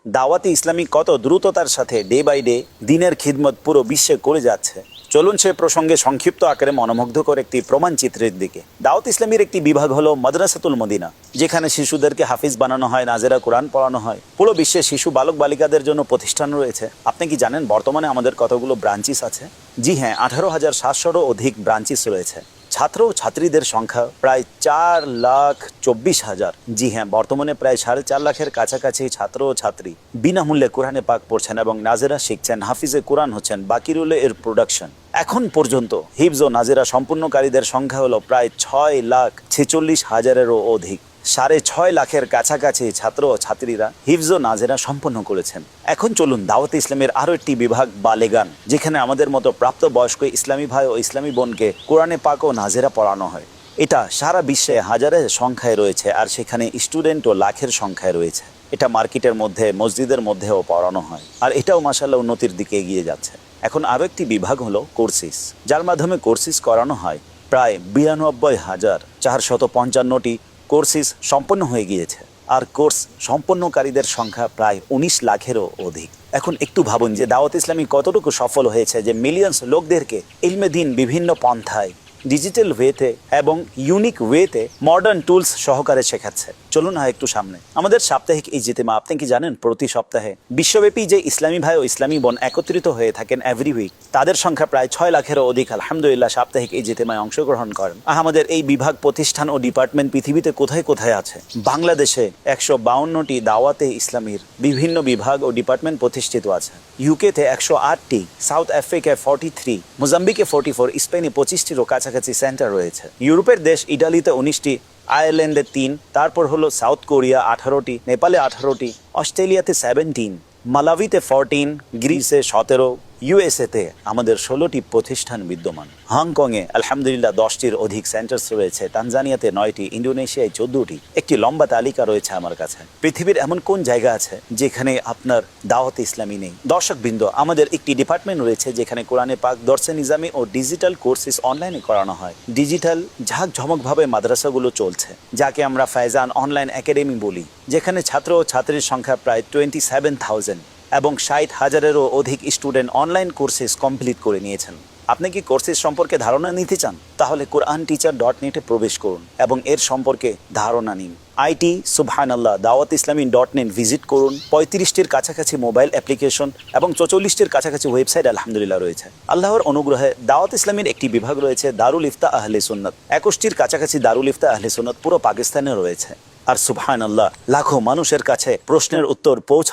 দাওয়াতে ইসলামী কত দ্রুততার সাথে ডে বাই ডে দিনের খিদমত পুরো বিশ্বে করে যাচ্ছে। চলুন সে প্রসঙ্গে সংক্ষিপ্ত আকারে মনোমুগ্ধকর একটি প্রমাণ চিত্রের দিকে। দাওয়াত ইসলামীর একটি বিভাগ হলো মাদ্রাসাতুল মদিনা, যেখানে শিশুদেরকে হাফিজ বানানো হয়, নাজেরা কোরআন পড়ানো হয়। পুরো বিশ্বে শিশু বালক বালিকাদের জন্য প্রতিষ্ঠান রয়েছে। আপনি কি জানেন বর্তমানে আমাদের কতগুলো ব্রাঞ্চিস আছে? জি হ্যাঁ, 18,700-রও অধিক ব্রাঞ্চিস রয়েছে। ছাত্র ও ছাত্রীদের সংখ্যা প্রায় 4,24,000। জি হ্যাঁ, বর্তমানে প্রায় 4.5 লাখের কাছাকাছি ছাত্র ও ছাত্রী বিনামূল্যে কোরআনে পাক পড়ছেন এবং নাজেরা শিখছেন, হাফিজে কোরআন হচ্ছেন, বাকি রইল এর প্রোডাকশন। এখন পর্যন্ত হিফজ ও নাজেরা সম্পূর্ণকারীদের সংখ্যা হলো প্রায় 6,46,000-এরও অধিক। 6.5 লাখের কাছাকাছি ছাত্র ও ছাত্রীরা হিফজ ও নাজেরা সম্পন্ন করেছেন। এখন চলুন দাওয়াতে ইসলামের আরও একটি বিভাগ বালেগান, যেখানে আমাদের মতো প্রাপ্তবয়স্ক ইসলামী ভাই ও ইসলামী বোনকে কোরআনে পাক ও নাজেরা পড়ানো হয়। এটা সারা বিশ্বে হাজারের সংখ্যায় রয়েছে, আর সেখানে স্টুডেন্ট ও লাখের সংখ্যায় রয়েছে। এটা মার্কেটের মধ্যে, মসজিদের মধ্যেও পড়ানো হয়, আর এটাও মাশাআল্লাহ উন্নতির দিকে এগিয়ে যাচ্ছে। এখন আরও একটি বিভাগ হলো কোর্সিস, যার মাধ্যমে কোর্সিস করানো হয়। প্রায় 92,455টি কোর্সিস সম্পন্ন হয়ে গিয়েছে, আর কোর্স সম্পন্নকারীদের সংখ্যা প্রায় 19 লাখেরও অধিক। এখন একটু ভাবুন যে দাওয়াত ইসলামী কতটুকু সফল হয়েছে, যে মিলিয়ন্স লোকদেরকে ইলমে দ্বীন বিভিন্ন পন্থায়, ডিজিটাল ওয়েতে এবং ইউনিক ওয়েতে মডার্ন টুলস সহকারে শেখাচ্ছে। চলুন না একটু সামনে। আমাদের সাপ্তাহিক ইজতেমা, আপনি কি জানেন প্রতি সপ্তাহে বিশ্বব্যাপী যে ইসলামী ভাই ও ইসলামী বোন একত্রিত হয়ে থাকেন এভরি উইক, তাদের সংখ্যা প্রায় 6 লাখেরও অধিক আলহামদুলিল্লাহ সাপ্তাহিক ইজতেমায় অংশগ্রহণ করেন। আমাদের এই বিভাগ, প্রতিষ্ঠান ও ডিপার্টমেন্ট পৃথিবীতে কোথায় কোথায় আছে? বাংলাদেশে 152টি দাওয়াতে ইসলামীর বিভিন্ন বিভাগ ও ডিপার্টমেন্ট প্রতিষ্ঠিত আছে। ইউকেতে 108টি, সাউথ আফ্রিকায় 43, মোজাম্বিকে 44, স্পেনে 25টিরও কাছাকাছি সেন্টার রয়েছে। ইউরোপের দেশ ইটালিতে 19টি, আয়ারল্যান্ডে 3, তারপর হলো সাউথ কোরিয়া 18টি, নেপালে 18টি, অস্ট্রেলিয়াতে 17, মালাভিতে 14, গ্রিসে 17, ইউএসএতে আমাদের 16টি প্রতিষ্ঠান বিদ্যমান। হংকংয়ে আলহামদুলিল্লাহ 10টির অধিক সেন্টার্স রয়েছে, তানজানিয়াতে 9টি, ইন্দোনেশিয়ায় 14টি। একটি লম্বা তালিকা রয়েছে আমার কাছে। পৃথিবীর এমন কোন জায়গা আছে যেখানে আপনার দাওয়াত ইসলামী নেই? দর্শকবৃন্দ, আমাদের একটি ডিপার্টমেন্ট রয়েছে যেখানে কোরআনে পাক, দর্সে নিজামি ও ডিজিটাল কোর্সেস অনলাইনে করানো হয়। ডিজিটাল ঝাঁকঝমকভাবে মাদ্রাসাগুলো চলছে, যাকে আমরা ফায়জান অনলাইন একাডেমি বলি, যেখানে ছাত্র ও ছাত্রীর সংখ্যা প্রায় 27,000 এবং 60,000-এরও অধিক স্টুডেন্ট অনলাইন কোর্সেস কমপ্লিট করে নিয়েছেন। আপনি কি কোর্সেস সম্পর্কে ধারণা নিতে চান? তাহলে quranteacher.net-এ প্রবেশ করুন এবং এর সম্পর্কে ধারণা নিন। IT সুবহানাল্লাহ দাওয়াত ইসলামী .net ভিজিট করুন। 35টির কাছাকাছি মোবাইল অ্যাপ্লিকেশন এবং 44টির কাছাকাছি ওয়েবসাইট আলহামদুলিল্লাহ রয়েছে। আল্লাহর অনুগ্রহে দাওয়াত ইসলামীর একটি বিভাগ রয়েছে দারুল ইফতা আহলে সুন্নাত। 21টির কাছাকাছি দারুল ইফতা আহলে সুন্নাত পুরো পাকিস্তানে রয়েছে। আর সুবহানাল্লাহ লাখো মানুষের কাছে প্রশ্নের উত্তর পৌঁছা